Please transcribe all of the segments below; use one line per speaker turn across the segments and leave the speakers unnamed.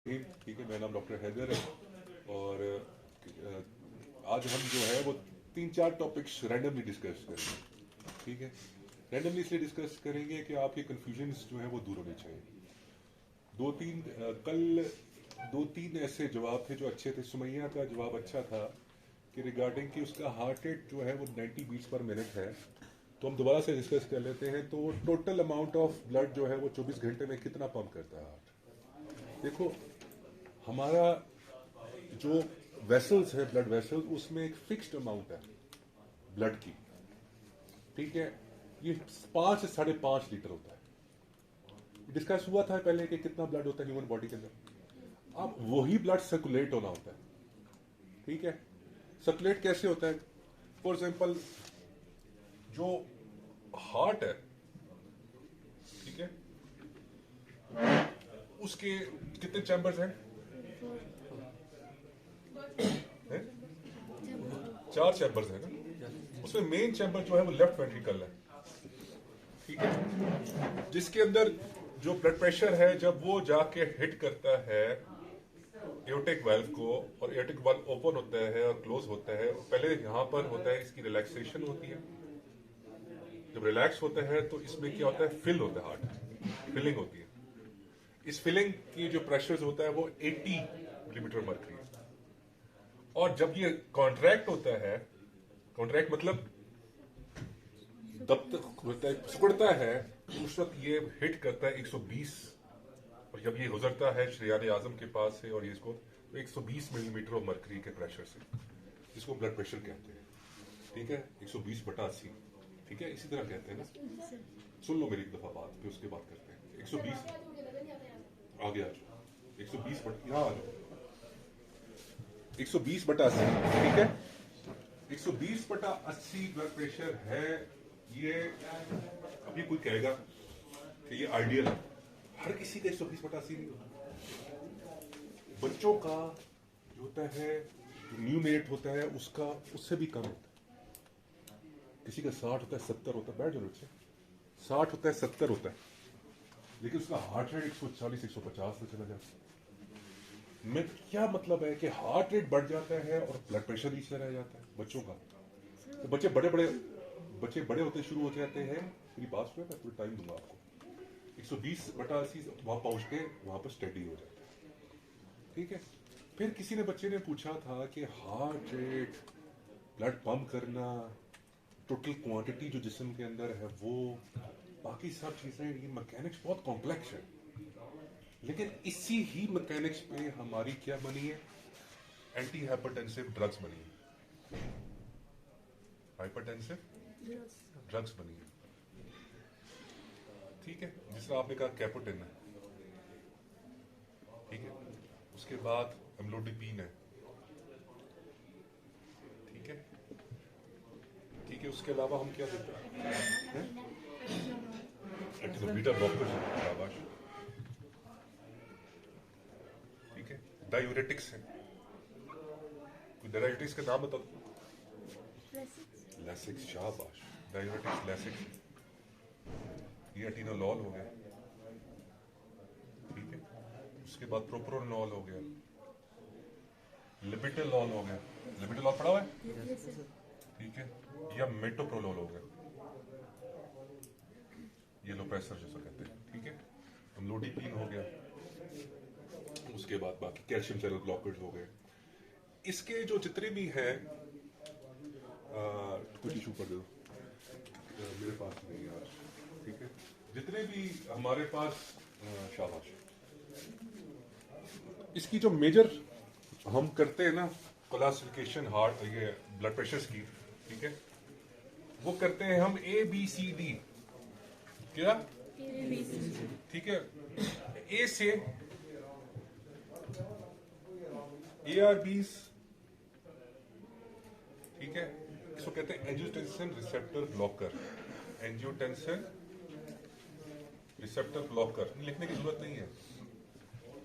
ठीक है, मेरा नाम डॉक्टर हैदर है और आज हम जो है वो 3-4 टॉपिक्स रैंडमली डिस्कस करेंगे। ठीक है, रैंडमली इसलिए डिस्कस करेंगे कि आपके कन्फ्यूजन जो है वो दूर होने चाहिए। कल दो तीन ऐसे जवाब थे जो अच्छे थे। सुमैया का जवाब अच्छा था कि रिगार्डिंग कि उसका हार्ट रेट जो है वो 90 बीट्स पर मिनट है। तो हम दोबारा से डिस्कस कर लेते हैं। तो टोटल अमाउंट ऑफ ब्लड जो है वो 24 घंटे में कितना पंप करता है हार्ट। देखो, हमारा जो वेसल्स है, ब्लड वेसल्स, उसमें एक फिक्स्ड अमाउंट है ब्लड की। ठीक है, ये 5 से 5.5 लीटर होता है। डिस्कस हुआ था पहले कि कितना ब्लड होता है ह्यूमन बॉडी के अंदर। अब वही ब्लड सर्कुलेट होना होता है। ठीक है, सर्कुलेट कैसे होता है? फॉर एग्जाम्पल, जो हार्ट है, ठीक है, उसके कितने चैम्बर्स हैं? 4 चैम्बर्स हैं ना। उसमें मेन चैम्बर जो है वो लेफ्ट वेंट्रिकल है। ठीक है, जिसके अंदर जो ब्लड प्रेशर है, जब वो जाके हिट करता है एओर्टिक वाल्व को, और एओर्टिक वाल्व ओपन होता है और क्लोज होता है, पहले यहां पर होता है, इसकी रिलैक्सेशन होती है। जब रिलैक्स होता है तो इसमें क्या होता है? फिल होता है, हार्ट फिलिंग होती है। इस फिलिंग की जो प्रेशर होता है वो 80 मिलीमीटर मरकरी है। और जब ये कॉन्ट्रैक्ट होता है, कॉन्ट्रैक्ट मतलब तब तक होता है, सिकुड़ता है, उस वक्त ये हिट करता है 120। और जब ये गुजरता है शरियान आजम के पास से और ये इसको, तो 120 मिलीमीटर ऑफ मरकरी के प्रेशर से, जिसको ब्लड प्रेशर कहते हैं। ठीक है, 120/80। ठीक है, इसी तरह कहते हैं ना। सुन लो मेरी एक दफा बात, फिर उसके बाद करते हैं। 120 आगे आ जाओ। 120 यहाँ आ जाओ। 120/80। ठीक है, 120/80 ब्लड प्रेशर है ये। अभी कोई कहेगा कि ये आइडियल है, हर किसी का 120/80 नहीं होता। बच्चों का जो होता है, जो न्यूनेट होता है, उसका उससे भी कम होता है। किसी का 60 होता है, 70 होता है, बैठ जाओ बच्चे, 60 होता है, 70 होता है, लेकिन उसका हार्ट रेट 140-150 से चला जाता है। में क्या मतलब है कि हार्ट रेट बढ़ जाता है और ब्लड प्रेशर नीचे रह जाता है बच्चों का। तो बच्चे बड़े होते शुरू हो जाते हैं। मेरी बात सुनो, मैं थोड़ा टाइम दूंगा आपको। 120/80 वहां पहुंच के वहां पर स्टडी हो जाता है। ठीक है, फिर किसी ने बच्चे ने पूछा था कि हार्ट रेट, ब्लड पंप करना, टोटल क्वांटिटी जो जिस्म के अंदर है वो, बाकी सब चीजें, ये मैकेनिक्स बहुत कॉम्प्लेक्स है। लेकिन इसी ही मैकेनिक्स पे हमारी क्या बनी है? एंटी हाइपरटेंसिव ड्रग्स बनी है। हाइपरटेंसिव ड्रग्स बनी है। ठीक है, जिस तरह आपने कहा कैपोटिन है। ठीक है, उसके बाद एम्लोडिपीन है। ठीक है, ठीक है, उसके अलावा हम क्या देते हैं? बीटा ब्लॉकर्स है, शाबाश। ठीक है, डायूरेटिक्स है। कोई डायूरेटिक्स का नाम बताओ। लैसिक्स, शाबाश। डायूरेटिक्स लैसिक्स, ये एटिनोलॉल हो गया। ठीक है, उसके बाद प्रोप्रोनॉल हो गया, लिबिटेलॉल हो गया। लिबिटेलॉल पड़ा हुआ है? ठीक है, या मेटोप्रोलोल हो गया, ये लो प्रेशर जैसा कहते हैं। ठीक है, एम्लोडिपीन हो गया। उसके बाद बाकी कैल्शियम चैनल ब्लॉकर्स हो गए। इसके जो जितने भी हैं, कुछ इशू कर दो, मेरे पास नहीं है आज। ठीक है, जितने भी हमारे पास, शाबाश, इसकी जो मेजर हम करते हैं ना क्लासिफिकेशन हार्ट, ये ब्लड प्रेशर की, ठीक है, वो करते हैं हम ABCD। क्या? ठीक है, ए से ARBs। ठीक है, इसको कहते हैं angiotensin receptor blocker. Angiotensin receptor blocker, लिखने की जरूरत नहीं है,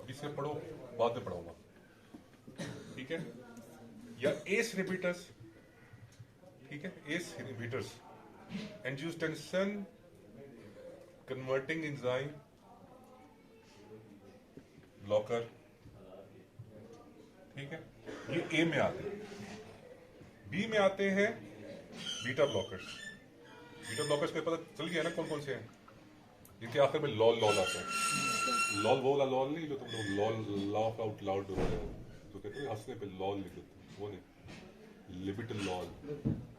अभी से पढ़ो, बाद में पढ़ाऊंगा। ठीक है, या एस रिपीटर्स। ठीक है, S repeaters, angiotensin converting enzyme blocker. ठीक है, ये ए में आते हैं। बी में आते हैं बीटा ब्लॉकर्स। बीटा ब्लॉकर्स का पता चल गया ना कौन कौन से हैं, जिनके आखिर में लॉल लॉल आता है। लॉल वो वाला लॉल नहीं जो तुम लोग लॉल लाफ आउट लाउड तो कहते हैं हंसने पे लॉल लिख देते हैं, वो नहीं। लिबिटल लॉल,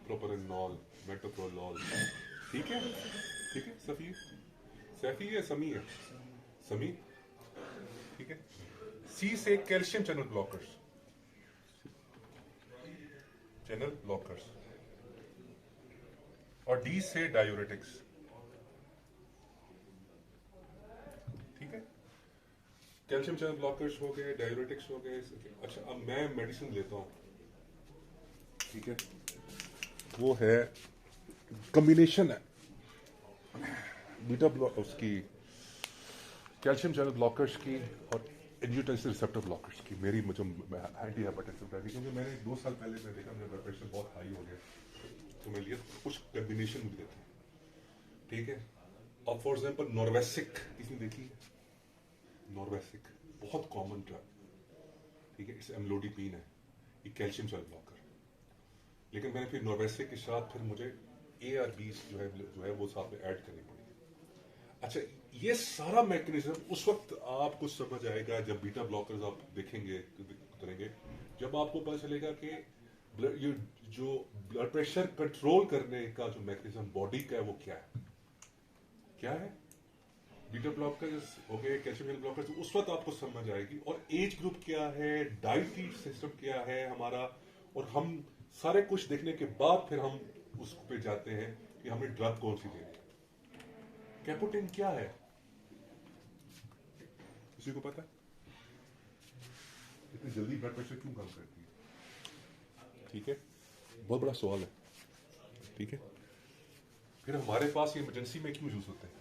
प्रोपरेनॉल, मेटोप्रोलॉल। ठीक है, ठीक है। सफी सैफी है, समी है, समी। ठीक है। सी से calcium channel blockers, channel blockers. और डी से डायूरेटिक्स। ठीक है, कैल्शियम चैनल ब्लॉकर्स हो गए, डायूरेटिक्स हो गए। अच्छा, अब मैं मेडिसिन लेता हूं, ठीक है, वो है कॉम्बिनेशन है बीटा ब्लॉक उसकी, कैल्शियम चैनल ब्लॉकर्स की और एंजियोटेंसिन रिसेप्टर ब्लॉकर्स की। मेरी मुझे एंटी हाइपरटेंसिव ड्रग, क्योंकि मैंने 2 साल पहले मैं देखा मेरा ब्लड प्रेशर बहुत हाई हो गया, तो मैं लिया कुछ कॉम्बिनेशन भी देते हैं। ठीक है। और फॉर एग्जाम्पल नॉर्वेसिक, किसी ने देखी है? नॉर्वेसिक बहुत कॉमन ड्रग, ठीक है, इट्स एम्लोडिपिन है, ये कैल्शियम चैनल ब्लॉकर। लेकिन मैंने फिर नॉर्वेसिक के साथ फिर मुझे ARB जो है वो साथ में ऐड करनी पड़ी। अच्छा, ये सारा मैकेनिज्म उस वक्त आपको समझ आएगा जब बीटा ब्लॉकर्स आप देखेंगे करेंगे, जब आपको पता चलेगा कि ये जो ब्लड प्रेशर कंट्रोल करने का जो मैकेनिज्म बॉडी का है वो क्या है, क्या है। बीटा ब्लॉकर्स हो गए, कैल्शियम चैनल ब्लॉकर्स, उस वक्त आपको समझ आएगी। और एज ग्रुप क्या है, डाइटरी सिस्टम क्या है हमारा, और हम सारे कुछ देखने के बाद फिर हम उस पे जाते हैं कि हमें ड्रग कौन सी देनी है। कैपुटिन क्या है, किसी को पता? इतनी जल्दी ब्लड प्रेशर क्यों कम करती है? ठीक है, बहुत बड़ा सवाल है। ठीक है, फिर हमारे पास ये इमरजेंसी में क्यों यूज होते हैं?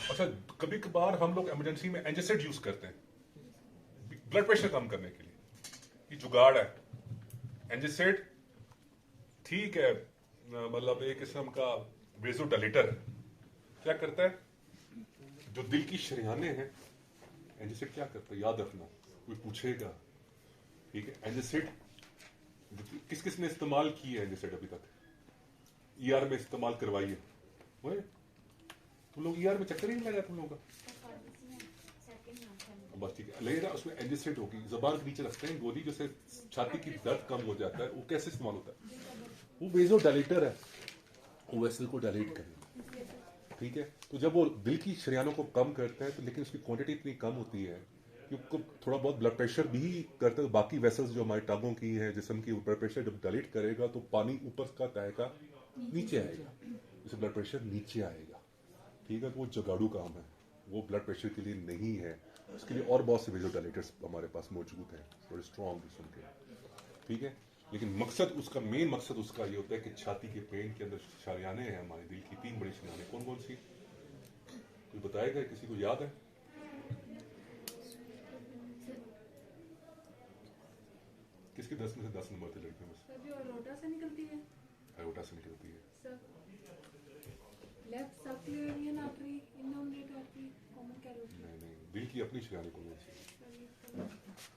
अच्छा, कभी कभार हम लोग इमरजेंसी में एंजासिड यूज करते हैं ब्लड प्रेशर कम करने के लिए। ये जुगाड़ है एंजासिड, ठीक है, मतलब एक किस्म का वेज़ोडाइलेटर। क्या करता है, जो दिल की शरियाने हैं, एंजासिड क्या करता है, याद रखना, कोई पूछेगा। ठीक है, एंजासिड किस किस ने इस्तेमाल की है एंजासिड अभी तक? ER में इस्तेमाल करवाई है वो? तुम लोग ER में चक्कर ही नहीं लगा तुम लोगों का? बस ठीक है, लगेगा उसमें एंजासिड होगी, ज़बान के नीचे रखते हैं गोली, जैसे छाती की दर्द कम हो जाता है। वो कैसे इस्तेमाल होता है? वो वेज़ोडाइलेटर है, वो वेसल को डायलेट करेगा। ठीक है, तो जब वो दिल की शरियानों को कम करता है तो, लेकिन उसकी क्वांटिटी इतनी कम होती है कि उसको थोड़ा बहुत ब्लड प्रेशर भी करता है। बाकी वेसल्स जो हमारे टांगों की है, जिस्म की, ब्लड प्रेशर जब डायलेट करेगा तो पानी ऊपर का जाएगा, नीचे आएगा, इससे ब्लड प्रेशर नीचे आएगा। ठीक है, तो वो जुगाड़ू काम है, वो ब्लड प्रेशर के लिए नहीं है। उसके लिए और बहुत से वेज़ोडाइलेटर्स हमारे पास मौजूद हैं, थोड़े स्ट्रॉन्ग किस्म के। ठीक है, लेकिन मकसद उसका, मेन मकसद उसका ये होता है कि छाती के पेन के अंदर शरियाने हैं हमारे दिल की, 3 बड़ी शरियाने, कौन कौन सी? कोई बताएगा, किसी को याद है? किसके 10 में से 10 नंबर थे लड़कियों में से?
अरोटा से निकलती है,
अयोटा से निकलती है।
Left subclavian artery, innominate artery, common carotid.
नहीं, दिल की अपनी शरियाने कौन कौन सी?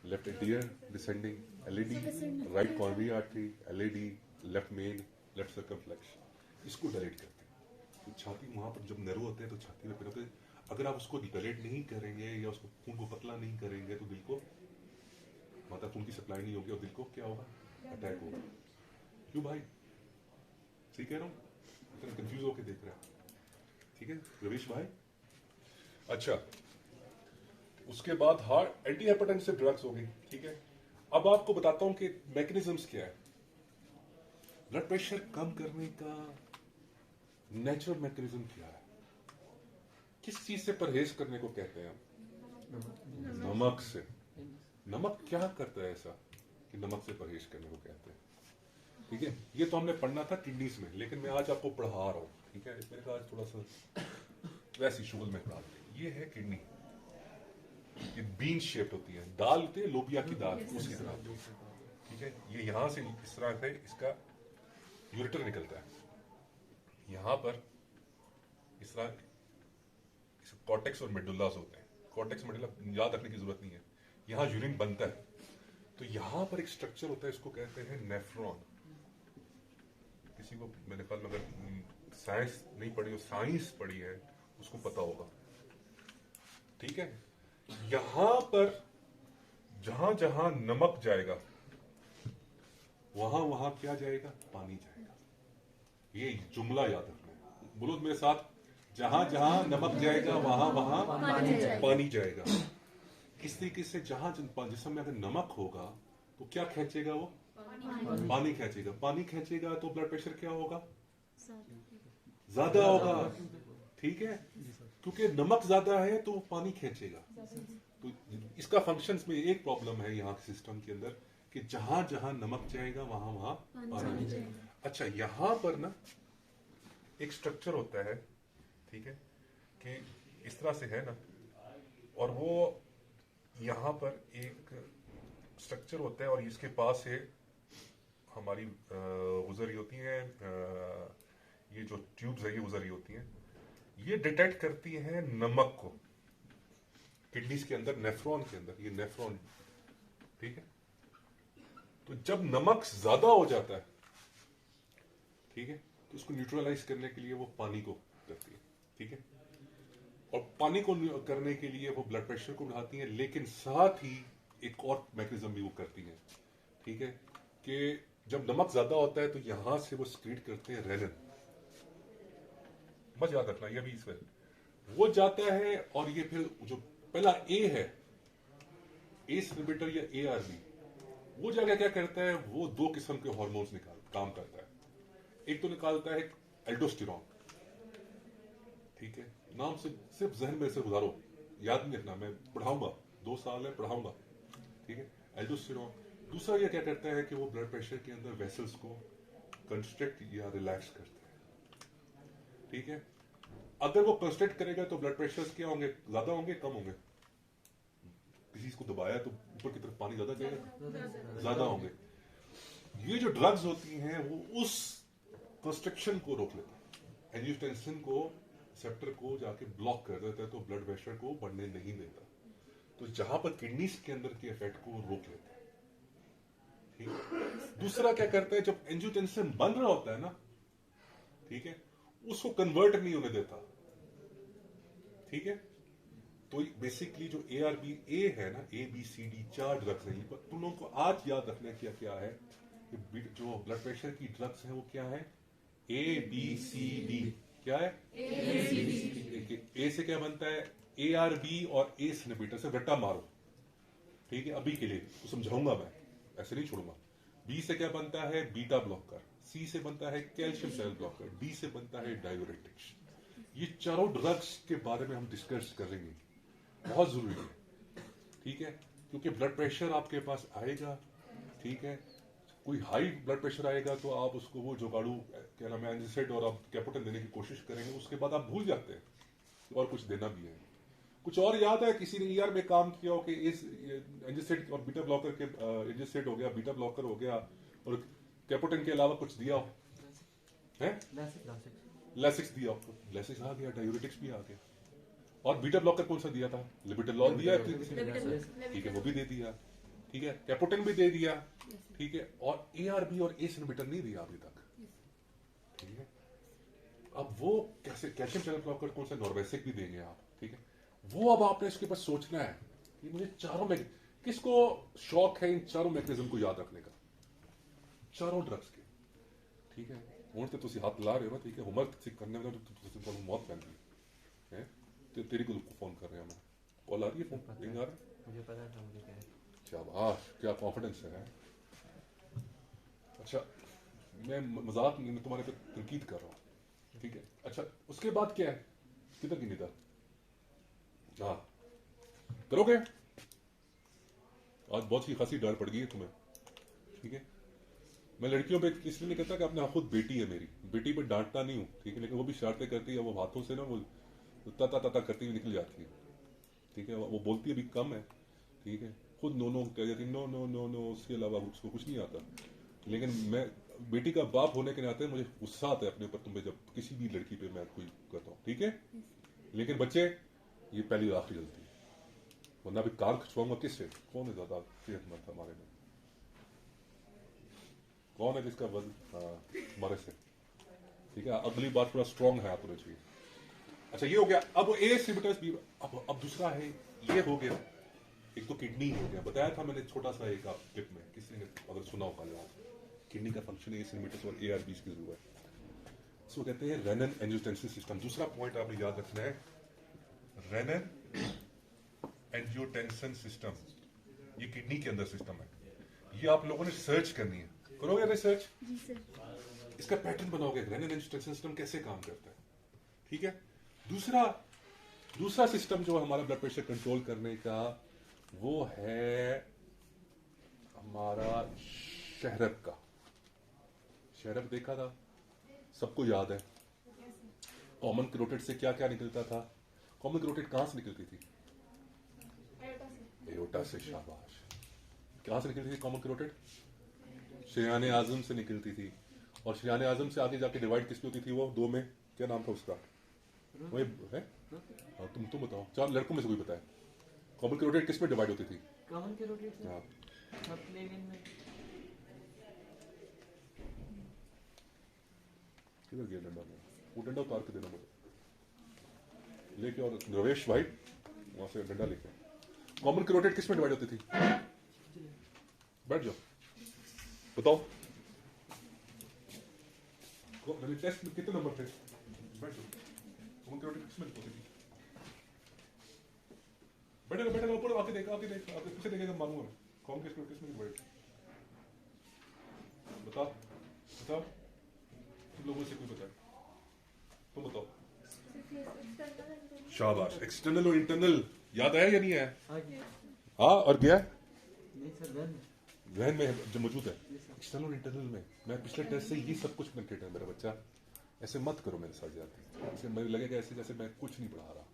Left anterior descending, LAD, right coronary artery, LAD, left main, left circumflex, इसको डायलेट करते हैं। तो छाती वहां पर जब नर्व होते हैं तो छाती में पेन होते हैं। अगर आप उसको डायलेट नहीं करेंगे या उसको खून को पतला नहीं करेंगे तो दिल को, मतलब खून की सप्लाई नहीं होगी और दिल को क्या होगा, अटैक होगा। क्यों भाई, सही कह रहा हूँ? इतना कंफ्यूज होके देख रहा है। ठीक है रवीश भाई। अच्छा, उसके बाद हार्ट एंटी हाइपरटेंसिव ड्रग्स हो गई। ठीक है, अब आपको बताता हूं कि मैकेनिज्म्स क्या है ब्लड प्रेशर कम करने का। नेचुरल मैकेनिज्म क्या है? किस चीज से परहेज करने को कहते हैं हम? नमक से। नमक क्या करता है ऐसा कि नमक से परहेज करने को कहते हैं? ठीक है, ये तो हमने पढ़ना था किडनीज में, लेकिन मैं आज आपको पढ़ा रहा हूं। ठीक है, इसमें आज थोड़ा सा वैसी शुगल में पढ़ा। ये है किडनी, ये बीन शेप्ड होती है, दाल होती है, लोबिया की दाल, उसकी तरह होती है। ठीक है, ये यहां से इस तरह से इसका यूरेटर निकलता है, यहां पर इस तरह कॉर्टेक्स और मेडुल्लास होते हैं। कॉर्टेक्स मेडुल्ला याद रखने की जरूरत नहीं है। यहां यूरिन बनता है, तो यहां पर एक स्ट्रक्चर होता है, इसको कहते हैं नेफ्रॉन। किसी को मैंने कहा अगर साइंस नहीं पढ़ी हो, साइंस पढ़ी है, उसको पता होगा। ठीक है, यहां पर जहां जहां नमक जाएगा वहां वहां क्या जाएगा? पानी जाएगा। ये जुमला याद रखना है, बोलो मेरे साथ, जहां जहां नमक जाएगा वहां वहां पानी जाएगा। इस तरीके से जहां जिसम में अगर नमक होगा तो क्या खींचेगा? वो पानी खींचेगा। पानी खींचेगा तो ब्लड प्रेशर क्या होगा? ज्यादा होगा। ठीक है, क्योंकि नमक ज्यादा है तो वो पानी खींचेगा। तो इसका फंक्शंस में एक प्रॉब्लम है यहाँ सिस्टम के अंदर कि जहां जहां नमक जाएगा वहां वहां पानी जाएगा। अच्छा, यहां पर ना एक स्ट्रक्चर होता है, ठीक है, कि इस तरह से है ना, और वो यहां पर एक स्ट्रक्चर होता है और इसके पास से हमारी गुजर रही होती है, ये जो ट्यूब्स है ये गुजर रही होती हैं, ये डिटेक्ट करती है नमक को किडनीज के अंदर, नेफ्रॉन के अंदर, ये नेफ्रॉन। ठीक है, तो जब नमक ज्यादा हो जाता है, ठीक है, तो उसको न्यूट्रलाइज करने के लिए वो पानी को करती है। ठीक है, और पानी को करने के लिए वो ब्लड प्रेशर को बढ़ाती है, लेकिन साथ ही एक और मैकेनिज्म भी वो करती है। ठीक है, कि जब नमक ज्यादा होता है तो यहां से वो स्क्रीट करते हैं रेनिन। मत याद रखना, ये भी इसमें वो जाता है, और ये फिर जो पहला ए है, एस इनहिबिटर या एआरबी, वो जगह क्या करता है? वो दो किस्म के हार्मोन्स काम करता है। एक तो निकालता है एल्डोस्टेरॉन। ठीक है, नाम से सिर्फ जहन में से गुजारो, याद नहीं रखना, मैं पढ़ाऊंगा, 2 साल है पढ़ाऊंगा। ठीक है, एल्डोस्टेरॉन। दूसरा ये क्या करता है कि वो ब्लड प्रेशर के अंदर वेसल्स को कंस्ट्रिक्ट या रिलैक्स करता है। ठीक है, अगर वो कंस्ट्रिक्ट करेगा तो ब्लड प्रेशर क्या होंगे? ज्यादा होंगे, कम होंगे? किसी को दबाया तो ऊपर की तरफ पानी ज्यादा जाएगा, ज्यादा होंगे। ये जो ड्रग्स होती हैं वो उस कंस्ट्रक्शन को रोक लेते हैं, एंजियोटेंसिन को, रिसेप्टर को जाके ब्लॉक कर देता है, तो ब्लड प्रेशर को बढ़ने नहीं देता। तो जहां पर किडनीज के अंदर के इफेक्ट को रोक लेते हैं। ठीक है, दूसरा क्या करता है? जब एंजियोटेंसिन बन रहा होता है ना, ठीक है, उसको कन्वर्ट नहीं होने देता। ठीक है, तो बेसिकली जो ARB ए है ना, ABCD 4 ड्रग्स हैं, पर तुम लोगों को आज याद रखना क्या क्या है कि जो ब्लड प्रेशर की ड्रग्स है वो क्या है? ABCD। क्या है? ए से क्या बनता है? ARB और एस इनहिबिटर से रट्टा मारो। ठीक है, अभी के लिए तो समझाऊंगा मैं, ऐसे नहीं छोड़ूंगा। बी से क्या बनता है? Beta blocker. सी से बनता है कैल्शियम चैनल ब्लॉकर। डी से बनता है डायूरेटिक्स। ये चारों ड्रग्स के बारे में हम डिस्कस करेंगे, बहुत जरूरी है। ठीक है, क्योंकि ब्लड प्रेशर आपके पास आएगा, ठीक है, कोई हाई ब्लड प्रेशर आएगा तो आप उसको वो जुगाड़ू क्या नाम है एंजिसाइड और आप कैपोटेन देने की कोशिश करेंगे, उसके बाद आप भूल जाते हैं और कुछ देना भी है। कुछ और याद है? किसी ने ER में काम किया हो कि इस एंजिसाइड और बीटा ब्लॉकर के, एंजिसाइड हो गया, बीटा ब्लॉकर हो गया, और कैपोटेन के अलावा कुछ दिया हो? है लैसिक्स दिया हो, लैसिक्स आ गया, डायूरेटिक्स भी आ गया, और बीटा ब्लॉकर कौन सा दिया था? लिबिटरॉल दिया है, ठीक है, वो भी दे दिया। ठीक है, कैपोटेन भी दे दिया। ठीक है, और ARB और एस इनहिबिटर नहीं दिया अभी तक। ठीक है, अब वो कैसे? कैल्शियम चैनल ब्लॉकर कौन सा? नॉर्वेसिक भी देंगे आप। ठीक है, वो अब आपने इसके पास सोचना है कि मुझे चारों में किसको शौक है इन चारों मैकेनिज्म को याद रखने का, चारों ड्रग्स के। ठीक है, ਹੁਣ ਤੇ ਤੁਸੀਂ ਹੱਥ ਲਾ ਰਹੇ ਹੋ ना, ठीक है, होमवर्क करने में तो मौत पैंती है। तेरी को फोन कर रहे हैं, मैं कॉल आ रही है, फोन रिंग आ रहा है,
मुझे पता था मुझे क्या है।
शाबाश, क्या कॉन्फिडेंस है। अच्छा, मैं मजाक में तुम्हारे पे तनकीद कर रहा हूँ। ठीक है, अच्छा, उसके बाद क्या है? किधर की निदा? हाँ, करोगे? आज बहुत ही खासी डर पड़ गई है तुम्हें। ठीक है, मैं लड़कियों पे इसलिए नहीं कहता कि अपने खुद बेटी है मेरी, बेटी पे डांटता नहीं हूँ, ठीक है, लेकिन वो भी शरारतें करती है, वो हाथों से ना वो ताता ताता करती हुई निकल जाती है। ठीक है, वो बोलती है अभी कम है। ठीक है, खुद नो नो कह जाती है, नो नो नो नो, उसके अलावा उसको कुछ नहीं आता। लेकिन मैं बेटी का बाप होने के नाते मुझे गुस्सा आता है अपने ऊपर, तुम्हें जब किसी भी लड़की पे मैं कोई करता हूँ। ठीक है, लेकिन बच्चे, ये पहली आखिरी गलती है, वरना अभी कार खिंचवाऊंगा किससे? कौन है ज्यादा सेहतमंद हमारे में? कौन है जिसका वजन हमारे से, ठीक है। अगली बार थोड़ा स्ट्रांग है आप होना चाहिए। अच्छा ये हो गया। अब ए सिबिटस बी, अब दूसरा है ये हो गया। एक तो किडनी हो गया, बताया था मैंने छोटा सा एक आप टिप में, किसी ने अगर सुना होगा याद, किडनी का फंक्शन ए सिबिटस और ARBs के जरूर है। इसको कहते हैं रेनन एंजियोटेंसिन सिस्टम। दूसरा पॉइंट आपने याद रखना है, रेनन एंजियोटेंसिन सिस्टम, ये किडनी के अंदर सिस्टम है। ये आप लोगों ने सर्च करनी है, करोगे रिसर्च,
जी सर।
इसका पैटर्न बनाओगे, रेनन एंजियोटेंसिन सिस्टम कैसे काम करता है, ठीक है। दूसरा सिस्टम जो हमारा ब्लड प्रेशर कंट्रोल करने का, वो है हमारा शहरक का। शहरक देखा था, सबको याद है। कॉमन कैरोटिड से क्या क्या निकलता था? कॉमन कैरोटिड कहां से निकलती थी? एओर्टा से। शाबाश। कहां से निकलती थी कॉमन कैरोटिड? शयाने आजम से निकलती थी। और शयाने आजम से आगे जाके डिवाइड किस पे होती थी? वो दो में क्या नाम था उसका? वही है। हाँ, तुम बताओ, चार लड़कों में से कोई बताए कॉमन कैरोटिड किस पे डिवाइड होती थी?
कॉमन कैरोटिड से
हाँ,
प्लेविन में।
किधर गया डंडा? वो डंडा उतार के देना मुझे, लेके। और रवेश भाई वहां से डंडा लेके। कॉमन कैरोटिड किस में डिवाइड होती थी? बैठ जाओ, बताओ। मेरे टेस्ट में कितने नंबर थे? बैठ जाओ। कॉमन कैरोटिड किस में होती थी? बैठेगा ऊपर, आके देख, आके पीछे देखेगा, मालूम है कॉमन कैरोटिड किस में डिवाइड? बताओ तुम लोगों से कोई बताए, तुम बताओ। शाबाश। एक्सटर्नल और इंटरनल याद आया या नहीं आया? हाँ, और गया
नहीं सर,
वहन में जो मौजूद है एक्सटर्नल और इंटरनल में। मैं पिछले टेस्ट से ये सब कुछ कनेक्टेड है मेरा बच्चा। ऐसे मत करो मेरे साथ जाते, इसे मुझे लगेगा ऐसे जैसे मैं कुछ नहीं पढ़ा रहा,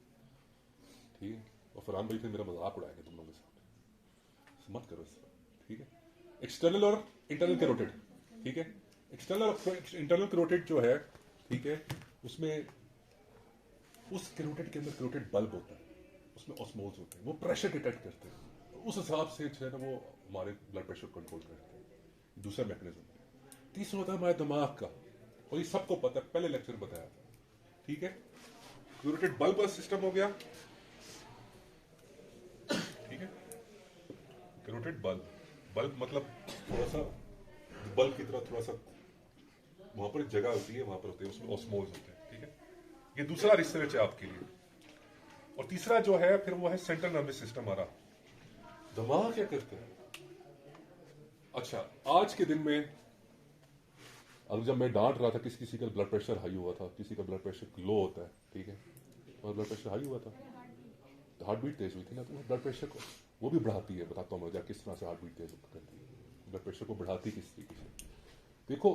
ठीक है। और फरहान भाई फिर मेरा मजाक उड़ाएंगे तुम लोगों के साथ, मत करो इस तरह, ठीक है। एक्सटर्नल और इंटरनल कैरोटिड, ठीक है। एक्सटर्नल और इंटरनल कैरोटिड जो है, ठीक है, उसमें उस कैरोटिड के अंदर कैरोटिड बल्ब होता है, उसमें ऑस्मोल्स होते हैं, वो प्रेशर डिटेक्ट करते हैं, उस हिसाब से जो है ना वो हमारे ब्लड प्रेशर कंट्रोल करते हैं। दूसरा मैकेनिज्म। तीसरा होता है हमारे दिमाग का, और ये सबको पता है, पहले लेक्चर बताया था, ठीक है। कैरोटिड बल्ब का सिस्टम हो गया, ठीक है। कैरोटिड बल्ब मतलब थोड़ा सा बल्ब की तरह, थोड़ा सा वहां पर एक जगह होती है, वहां पर होते हैं, उसमें ऑस्मोल्स होते हैं, ठीक है। ये दूसरा रिसर्च है आपके लिए। और तीसरा जो है फिर वो है सेंट्रल नर्वस सिस्टम हमारा। दिमाग क्या करते हैं? अच्छा, आज के दिन में अब जब मैं डांट रहा था, किसी का ब्लड प्रेशर हाई हुआ था, किसी का ब्लड प्रेशर लो होता है, ठीक है, और ब्लड प्रेशर हाई हुआ था तो हार्ट बीट तेज हुई थी ना, तो ब्लड प्रेशर को वो भी बढ़ाती है। बताता हूँ मैं किस तरह से हार्ट बीट तेज करती है, ब्लड प्रेशर को बढ़ाती है किस तरीके से। देखो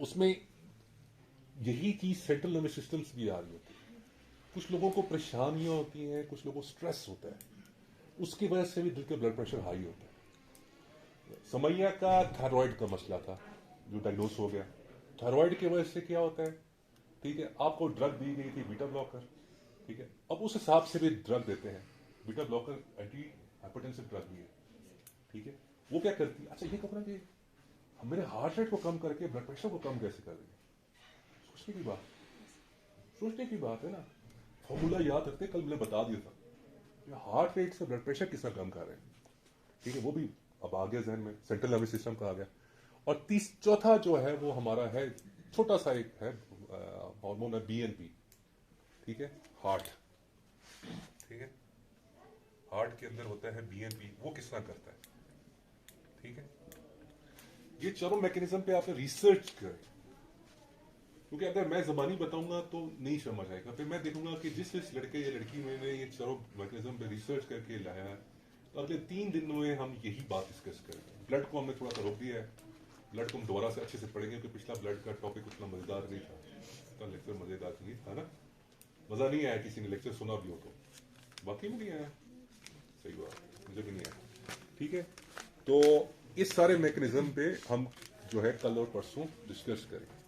उसमें यही चीज सेंट्रल नर्वस सिस्टम से भी आ रही होती है। कुछ लोगों को परेशानियां होती हैं, कुछ लोगों को स्ट्रेस होता है, उसकी वजह से भी दिल का ब्लड प्रेशर हाई होता है। समैया का थायराइड का मसला था जो डायग्नोस हो गया। थायराइड की वजह से क्या होता है, ठीक है, आपको ड्रग दी गई थी बीटा ब्लॉकर, ठीक है। अब उस हिसाब से भी ड्रग देते हैं, beta blocker anti hypertensive drug भी है, ठीक है। वो क्या करती है? अच्छा ये कहना कि मेरे हार्ट रेट को कम करके ब्लड प्रेशर को कम कैसे कर देंगे? सोचने की बात है ना। फॉर्मूला याद रखते, कल मैंने बता दिया था, हार्ट रेट से ब्लड प्रेशर किस तरह कम कर रहे हैं, ठीक है। वो भी अब आ गया जहन में, सेंट्रल नर्वस सिस्टम का आ गया। और चौथा जो है वो हमारा है, छोटा सा एक है हार्मोन है BNP, ठीक है, हार्ट, ठीक है। हार्ट के अंदर होता है BNP, वो किस तरह करता है, ठीक है। ये चारों मैकेनिज्म पे आपने रिसर्च करें, क्योंकि अगर मैं ज़बानी बताऊंगा तो नहीं समझ आएगा। फिर मैं देखूंगा कि जिस लड़के या लड़की मैंने ये चारों मैकेनिज्म पे रिसर्च करके लाया है, तो अगले 3 दिन में हम यही बात डिस्कस करेंगे। ब्लड को हमने थोड़ा सा रोक दिया है, ब्लड को हम दोबारा से अच्छे से पढ़ेंगे, क्योंकि पिछला ब्लड का टॉपिक उतना मजेदार नहीं था, इसका लेक्चर मजेदार नहीं था ना। मजा नहीं आया, किसी ने लेक्चर सुना भी हो तो? बाकी में नहीं आया, सही बात, मुझे भी नहीं आया, ठीक है। तो इस सारे मैकेनिज्म पे हम जो है कल और परसों डिस्कस करेंगे।